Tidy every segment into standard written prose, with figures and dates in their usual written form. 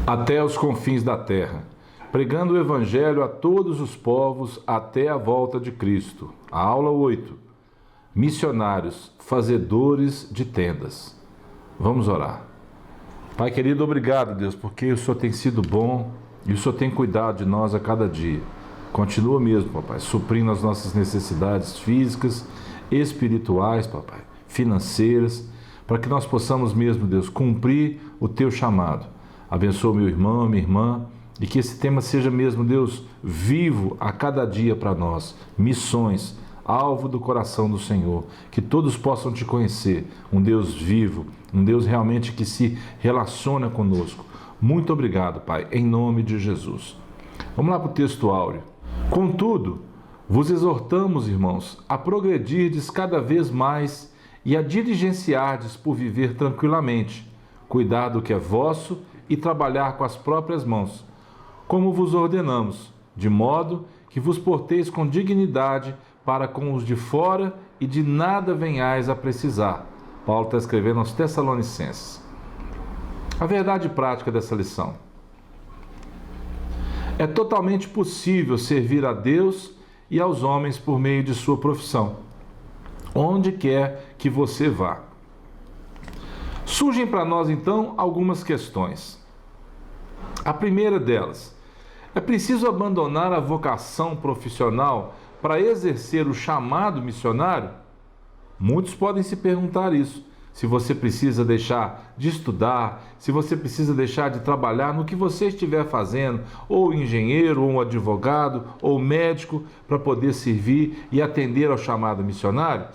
até os confins da terra, pregando o Evangelho a todos os povos até a volta de Cristo. A aula 8. Missionários, fazedores de tendas. Vamos orar. Pai querido, obrigado, Deus, porque o Senhor tem sido bom e o Senhor tem cuidado de nós a cada dia. Continua mesmo, papai, suprindo as nossas necessidades físicas, espirituais, papai, financeiras, para que nós possamos mesmo, Deus, cumprir o teu chamado. Abençoa meu irmão, minha irmã, e que esse tema seja mesmo, Deus, vivo a cada dia para nós. Missões, alvo do coração do Senhor. Que todos possam te conhecer, um Deus vivo, um Deus realmente que se relaciona conosco. Muito obrigado, Pai, em nome de Jesus. Vamos lá para o texto áureo. Contudo, vos exortamos, irmãos, a progredirdes cada vez mais e a diligenciardes por viver tranquilamente, cuidar do que é vosso e trabalhar com as próprias mãos, como vos ordenamos, de modo que vos porteis com dignidade para com os de fora e de nada venhais a precisar. Paulo está escrevendo aos Tessalonicenses. A verdade prática dessa lição: é totalmente possível servir a Deus e aos homens por meio de sua profissão, onde quer que você vá. Surgem para nós, então, algumas questões. A primeira delas: é preciso abandonar a vocação profissional para exercer o chamado missionário? Muitos podem se perguntar isso. Se você precisa deixar de estudar, se você precisa deixar de trabalhar no que você estiver fazendo, ou engenheiro, ou um advogado, ou médico, para poder servir e atender ao chamado missionário?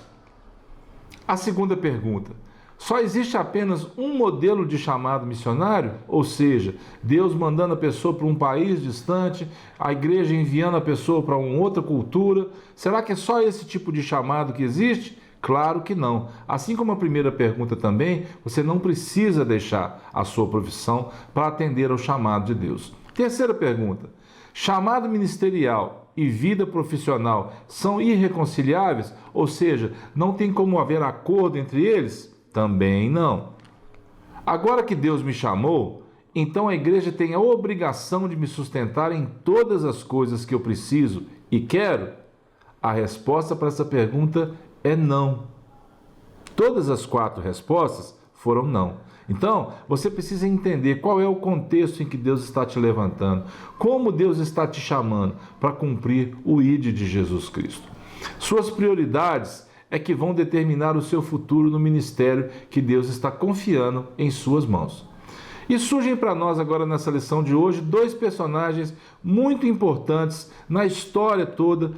A segunda pergunta: só existe apenas um modelo de chamado missionário? Ou seja, Deus mandando a pessoa para um país distante, a igreja enviando a pessoa para uma outra cultura? Será que é só esse tipo de chamado que existe? Claro que não. Assim como a primeira pergunta também, você não precisa deixar a sua profissão para atender ao chamado de Deus. Terceira pergunta: chamado ministerial e vida profissional são irreconciliáveis? Ou seja, não tem como haver acordo entre eles? Também não. Agora que Deus me chamou, então a igreja tem a obrigação de me sustentar em todas as coisas que eu preciso e quero? A resposta para essa pergunta é não. Todas as 4 respostas foram não. Então, você precisa entender qual é o contexto em que Deus está te levantando, como Deus está te chamando para cumprir o ID de Jesus Cristo. Suas prioridades é que vão determinar o seu futuro no ministério que Deus está confiando em suas mãos. E surgem para nós agora nessa lição de hoje 2 personagens muito importantes na história toda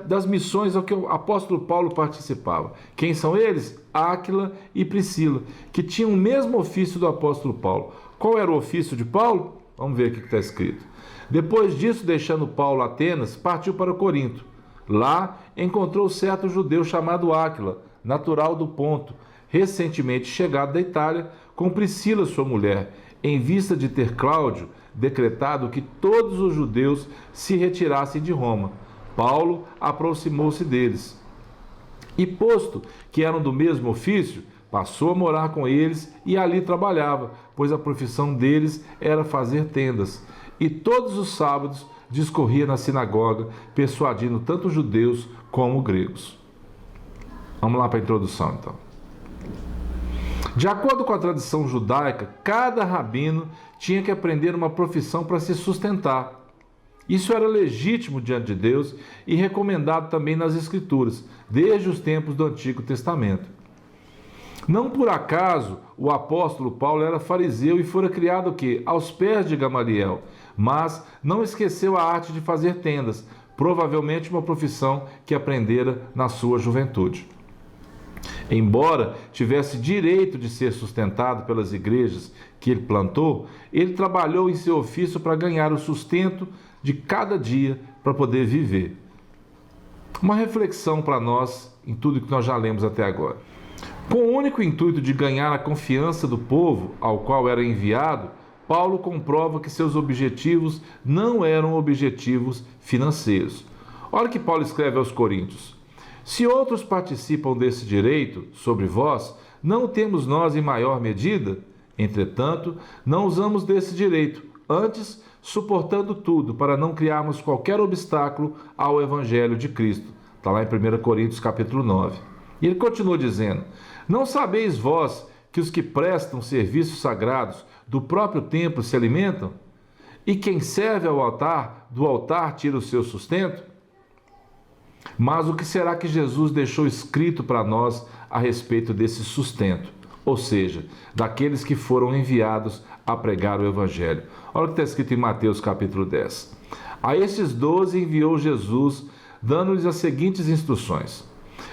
das missões ao que o apóstolo Paulo participava. Quem são eles? Áquila e Priscila, que tinham o mesmo ofício do apóstolo Paulo. Qual era o ofício de Paulo? Vamos ver o que está escrito. Depois disso, deixando Paulo Atenas, partiu para Corinto. Lá encontrou certo judeu chamado Áquila, natural do Ponto, recentemente chegado da Itália, com Priscila, sua mulher, em vista de ter Cláudio decretado que todos os judeus se retirassem de Roma. Paulo aproximou-se deles e, posto que eram do mesmo ofício, passou a morar com eles e ali trabalhava, pois a profissão deles era fazer tendas. E todos os sábados discorria na sinagoga, persuadindo tanto judeus como gregos. Vamos lá para a introdução, então. De acordo com a tradição judaica, cada rabino tinha que aprender uma profissão para se sustentar. Isso era legítimo diante de Deus e recomendado também nas Escrituras, desde os tempos do Antigo Testamento. Não por acaso o apóstolo Paulo era fariseu e fora criado o quê? Aos pés de Gamaliel, mas não esqueceu a arte de fazer tendas, provavelmente uma profissão que aprendera na sua juventude. Embora tivesse direito de ser sustentado pelas igrejas que ele plantou, ele trabalhou em seu ofício para ganhar o sustento de cada dia para poder viver. Uma reflexão para nós em tudo que nós já lemos até agora. Com o único intuito de ganhar a confiança do povo ao qual era enviado, Paulo comprova que seus objetivos não eram objetivos financeiros. Olha o que Paulo escreve aos Coríntios: se outros participam desse direito sobre vós, não o temos nós em maior medida? Entretanto, não usamos desse direito, antes suportando tudo para não criarmos qualquer obstáculo ao Evangelho de Cristo. Está lá em 1 Coríntios capítulo 9. E ele continua dizendo: não sabeis vós que os que prestam serviços sagrados do próprio templo se alimentam? E quem serve ao altar, do altar tira o seu sustento? Mas o que será que Jesus deixou escrito para nós a respeito desse sustento? Ou seja, daqueles que foram enviados a pregar o Evangelho. Olha o que está escrito em Mateus capítulo 10. A estes 12 enviou Jesus, dando-lhes as seguintes instruções: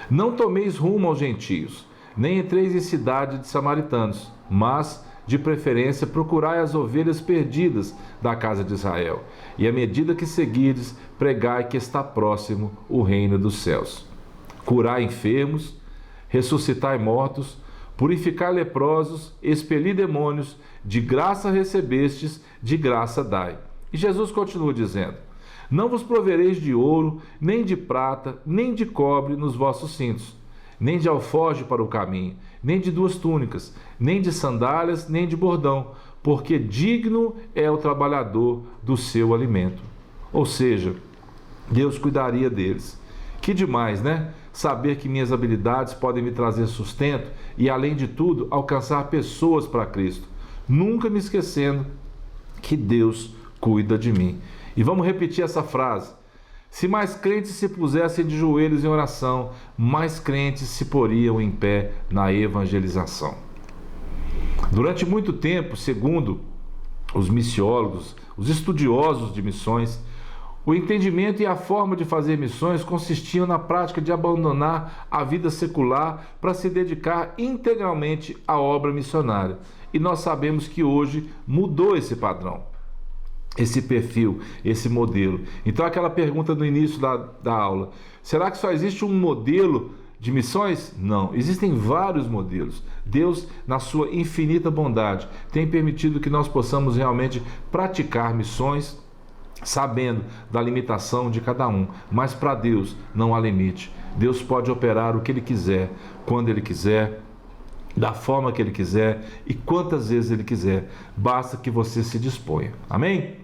não tomeis rumo aos gentios, nem entreis em cidade de samaritanos, mas, de preferência, procurai as ovelhas perdidas da casa de Israel. E à medida que seguirdes, pregai que está próximo o reino dos céus. Curai enfermos, ressuscitai mortos, purificai leprosos, expeli demônios, de graça recebestes, de graça dai. E Jesus continua dizendo: não vos provereis de ouro, nem de prata, nem de cobre nos vossos cintos, nem de alforje para o caminho, nem de 2 túnicas, nem de sandálias, nem de bordão, porque digno é o trabalhador do seu alimento. Ou seja, Deus cuidaria deles. Que demais, né? Saber que minhas habilidades podem me trazer sustento e, além de tudo, alcançar pessoas para Cristo. Nunca me esquecendo que Deus cuida de mim. E vamos repetir essa frase: se mais crentes se pusessem de joelhos em oração, mais crentes se poriam em pé na evangelização. Durante muito tempo, segundo os missiólogos, os estudiosos de missões, o entendimento e a forma de fazer missões consistiam na prática de abandonar a vida secular para se dedicar integralmente à obra missionária. E nós sabemos que hoje mudou esse padrão, esse perfil, esse modelo. Então, aquela pergunta no início da aula: será que só existe um modelo de missões? Não, existem vários modelos. Deus, na sua infinita bondade, tem permitido que nós possamos realmente praticar missões, sabendo da limitação de cada um. Mas para Deus não há limite. Deus pode operar o que Ele quiser, quando Ele quiser, da forma que Ele quiser e quantas vezes Ele quiser. Basta que você se disponha. Amém?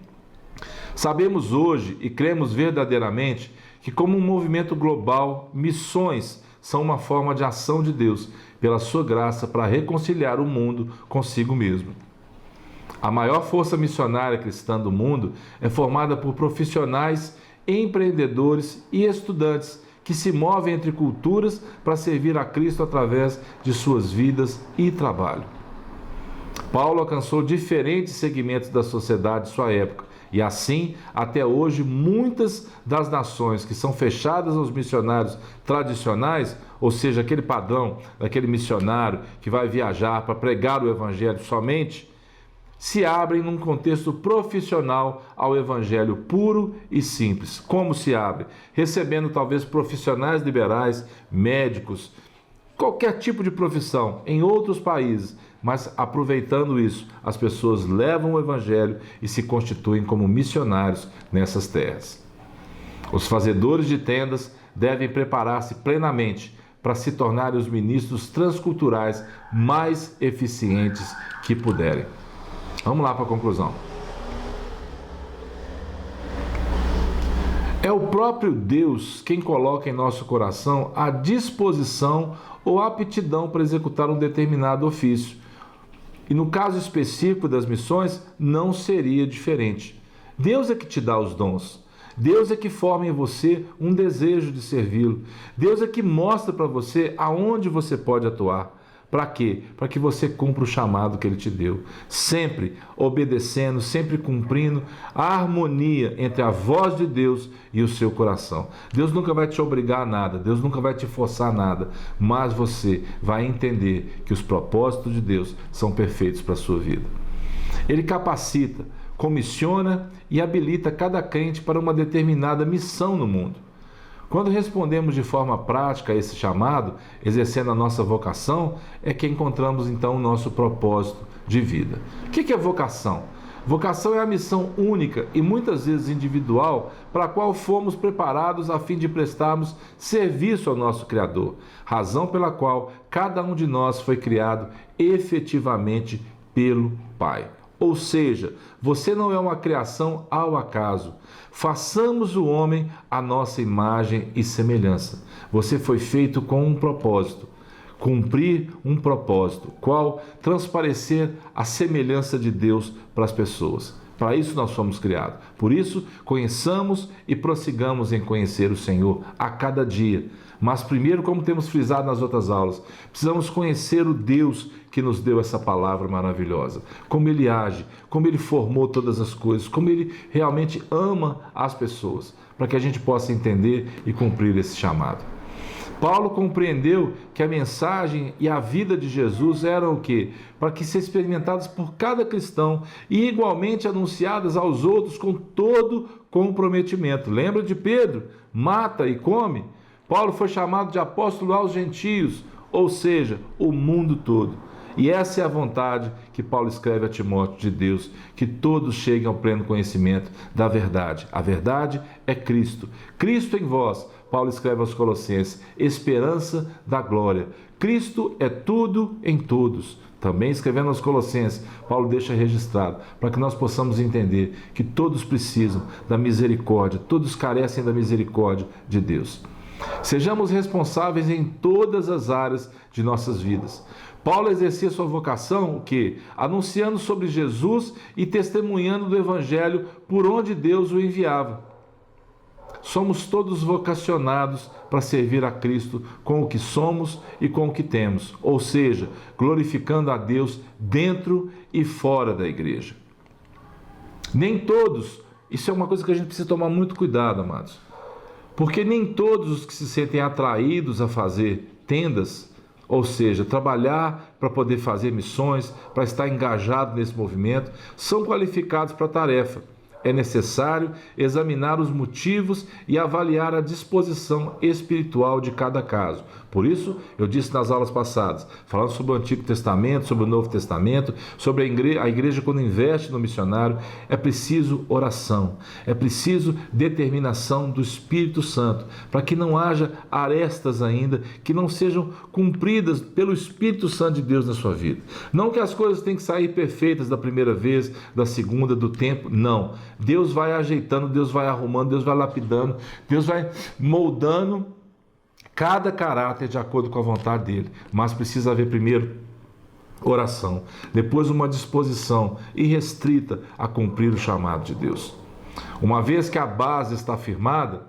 Sabemos hoje e cremos verdadeiramente que, como um movimento global, missões são uma forma de ação de Deus, pela sua graça, para reconciliar o mundo consigo mesmo. A maior força missionária cristã do mundo é formada por profissionais, empreendedores e estudantes que se movem entre culturas para servir a Cristo através de suas vidas e trabalho. Paulo alcançou diferentes segmentos da sociedade de sua época, e assim, até hoje, muitas das nações que são fechadas aos missionários tradicionais, ou seja, aquele padrão daquele missionário que vai viajar para pregar o Evangelho somente, se abrem num contexto profissional ao Evangelho puro e simples. Como se abre? Recebendo talvez profissionais liberais, médicos, qualquer tipo de profissão em outros países, mas aproveitando isso, as pessoas levam o Evangelho e se constituem como missionários nessas terras. Os fazedores de tendas devem preparar-se plenamente para se tornarem os ministros transculturais mais eficientes que puderem. Vamos lá para a conclusão. É o próprio Deus quem coloca em nosso coração a disposição ou aptidão para executar um determinado ofício. E no caso específico das missões, não seria diferente. Deus é que te dá os dons. Deus é que forma em você um desejo de servi-lo. Deus é que mostra para você aonde você pode atuar. Para quê? Para que você cumpra o chamado que Ele te deu. Sempre obedecendo, sempre cumprindo a harmonia entre a voz de Deus e o seu coração. Deus nunca vai te obrigar a nada, Deus nunca vai te forçar a nada, mas você vai entender que os propósitos de Deus são perfeitos para a sua vida. Ele capacita, comissiona e habilita cada crente para uma determinada missão no mundo. Quando respondemos de forma prática a esse chamado, exercendo a nossa vocação, é que encontramos então o nosso propósito de vida. O que é vocação? Vocação é a missão única e muitas vezes individual para a qual fomos preparados a fim de prestarmos serviço ao nosso Criador, razão pela qual cada um de nós foi criado efetivamente pelo Pai. Ou seja, você não é uma criação ao acaso. Façamos o homem à nossa imagem e semelhança. Você foi feito com um propósito. Cumprir um propósito. Qual? Transparecer a semelhança de Deus para as pessoas. Para isso nós fomos criados. Por isso, conheçamos e prossigamos em conhecer o Senhor a cada dia. Mas primeiro, como temos frisado nas outras aulas, precisamos conhecer o Deus que nos deu essa palavra maravilhosa. Como Ele age, como Ele formou todas as coisas, como Ele realmente ama as pessoas, para que a gente possa entender e cumprir esse chamado. Paulo compreendeu que a mensagem e a vida de Jesus eram o quê? Para que sejam experimentadas por cada cristão e igualmente anunciadas aos outros com todo comprometimento. Lembra de Pedro? Mata e come. Paulo foi chamado de apóstolo aos gentios, ou seja, o mundo todo. E essa é a vontade que Paulo escreve a Timóteo de Deus, que todos cheguem ao pleno conhecimento da verdade. A verdade é Cristo. Cristo em vós, Paulo escreve aos Colossenses, esperança da glória. Cristo é tudo em todos. Também escrevendo aos Colossenses, Paulo deixa registrado, para que nós possamos entender que todos precisam da misericórdia, todos carecem da misericórdia de Deus. Sejamos responsáveis em todas as áreas de nossas vidas. Paulo exercia sua vocação, o quê? Anunciando sobre Jesus e testemunhando do Evangelho por onde Deus o enviava. Somos todos vocacionados para servir a Cristo com o que somos e com o que temos, ou seja, glorificando a Deus dentro e fora da igreja. Nem todos, isso é uma coisa que a gente precisa tomar muito cuidado, amados, porque nem todos os que se sentem atraídos a fazer tendas, ou seja, trabalhar para poder fazer missões, para estar engajado nesse movimento, são qualificados para a tarefa. É necessário examinar os motivos e avaliar a disposição espiritual de cada caso. Por isso, eu disse nas aulas passadas, falando sobre o Antigo Testamento, sobre o Novo Testamento, sobre a igreja quando investe no missionário, é preciso oração, é preciso determinação do Espírito Santo, para que não haja arestas ainda que não sejam cumpridas pelo Espírito Santo de Deus na sua vida. Não que as coisas tenham que sair perfeitas da primeira vez, da segunda, do tempo, não. Deus vai ajeitando, Deus vai arrumando, Deus vai lapidando, Deus vai moldando cada caráter de acordo com a vontade dele. Mas precisa haver primeiro oração, depois uma disposição irrestrita a cumprir o chamado de Deus. Uma vez que a base está firmada,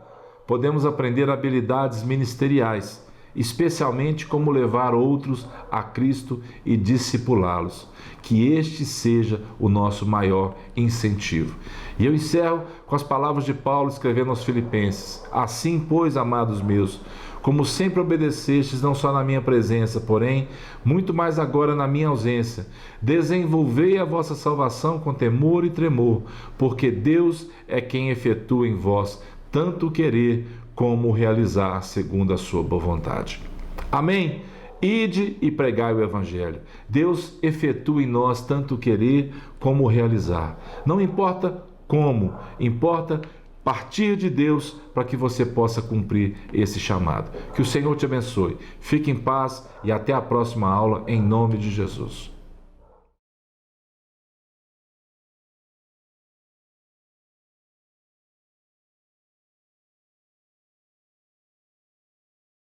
podemos aprender habilidades ministeriais, especialmente como levar outros a Cristo e discipulá-los. Que este seja o nosso maior incentivo. E eu encerro com as palavras de Paulo escrevendo aos Filipenses: assim, pois, amados meus, como sempre obedecestes, não só na minha presença, porém, muito mais agora na minha ausência, desenvolvei a vossa salvação com temor e tremor, porque Deus é quem efetua em vós tanto o querer como o realizar segundo a sua boa vontade. Amém? Ide e pregai o Evangelho. Deus efetua em nós tanto o querer como o realizar. Não importa como, importa partir de Deus para que você possa cumprir esse chamado. Que o Senhor te abençoe. Fique em paz e até a próxima aula, em nome de Jesus.